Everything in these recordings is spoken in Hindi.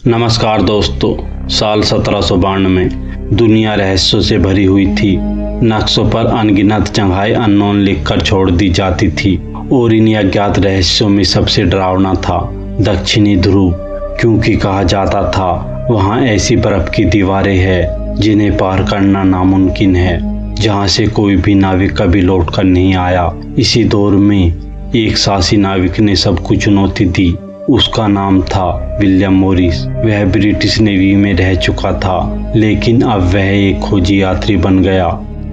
नमस्कार दोस्तों। साल 1792 दुनिया रहस्यों से भरी हुई थी। नक्शों पर अनगिनत जगहें अननोन लिखकर छोड़ दी जाती थी और इन अज्ञात रहस्यों में सबसे डरावना था दक्षिणी ध्रुव, क्योंकि कहा जाता था वहाँ ऐसी बर्फ की दीवारें हैं जिन्हें पार करना नामुमकिन है, जहाँ से कोई भी नाविक कभी लौट कर नहीं आया। इसी दौर में एक साहसी नाविक ने सबको चुनौती दी। उसका नाम था विलियम मॉरिस। वह ब्रिटिश नेवी में रह चुका था, लेकिन अब वह एक खोजी यात्री बन गया।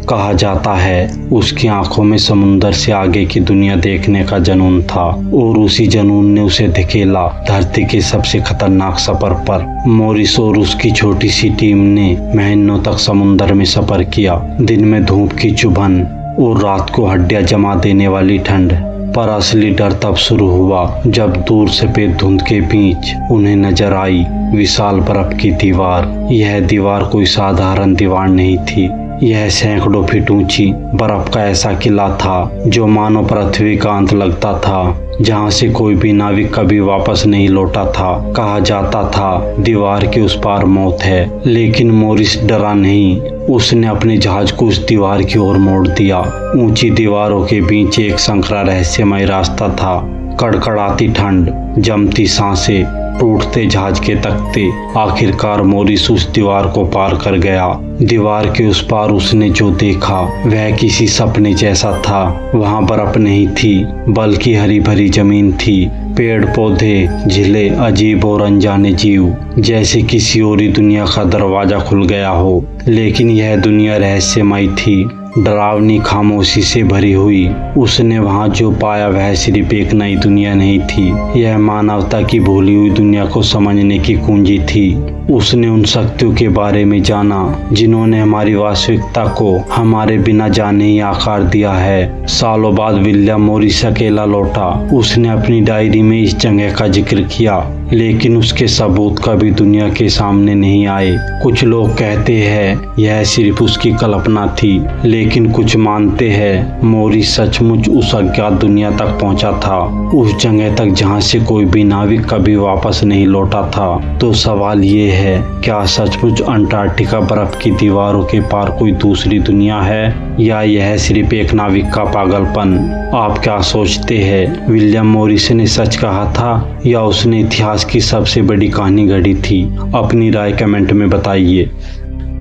कहा जाता है उसकी आंखों में समुंदर से आगे की दुनिया देखने का जुनून था और उसी जुनून ने उसे धकेला धरती के सबसे खतरनाक सफर पर। मॉरिस और उसकी छोटी सी टीम ने महीनों तक समुंदर में सफर किया। दिन में धूप की चुभन और रात को हड्डियां जमा देने वाली ठंड। पर असली डर तब शुरू हुआ जब दूर सफेद धुंध के बीच उन्हें नजर आई विशाल बर्फ की दीवार। यह दीवार कोई साधारण दीवार नहीं थी, यह सैकड़ों फीट ऊंची बर्फ का ऐसा किला था जो मानो पृथ्वी का अंत लगता था, जहाँ से कोई भी नाविक कभी वापस नहीं लौटा था। कहा जाता था दीवार के उस पार मौत है, लेकिन मॉरिस डरा नहीं। उसने अपने जहाज को उस दीवार की ओर मोड़ दिया। ऊंची दीवारों के बीच एक संकरा रहस्यमय रास्ता था। कड़कड़ाती ठंड, जमती सांसें, टूटते जहाज के तख्ते। आखिरकार मॉरिस उस दीवार को पार कर गया। दीवार के उस पार उसने जो देखा वह किसी सपने जैसा था। वहां बर्फ नहीं थी, बल्कि हरी भरी जमीन थी, पेड़ पौधे, झीलें, अजीब और अनजाने जीव, जैसे किसी और ही दुनिया का दरवाजा खुल गया हो। लेकिन यह दुनिया रहस्यमय थी, डरावनी खामोशी से भरी हुई। उसने वहां जो पाया वह सिर्फ एक नई दुनिया नहीं थी, यह मानवता की भूली हुई दुनिया को समझने की कुंजी थी। उसने उन शक्तियों के बारे में जाना जिन्होंने हमारी वास्तविकता को हमारे बिना जाने ही आकार दिया है। सालों बाद विलियम मॉरिस अकेला लौटा। उसने अपनी डायरी में इस जगह का जिक्र किया, लेकिन उसके सबूत कभी दुनिया के सामने नहीं आए। कुछ लोग कहते हैं यह सिर्फ उसकी कल्पना थी, लेकिन कुछ मानते हैं मॉरिस सचमुच उस अज्ञात दुनिया तक पहुंचा था, उस जगह तक जहां से कोई भी नाविक कभी वापस नहीं लौटा था। तो सवाल ये है, क्या सचमुच अंटार्कटिका बर्फ की दीवारों के पार कोई दूसरी दुनिया है, या यह सिर्फ एक नाविक का पागलपन? आप क्या सोचते हैं, विलियम मॉरिस ने सच कहा था या उसने इतिहास की सबसे बड़ी कहानी गढ़ी थी? अपनी राय कमेंट में बताइए।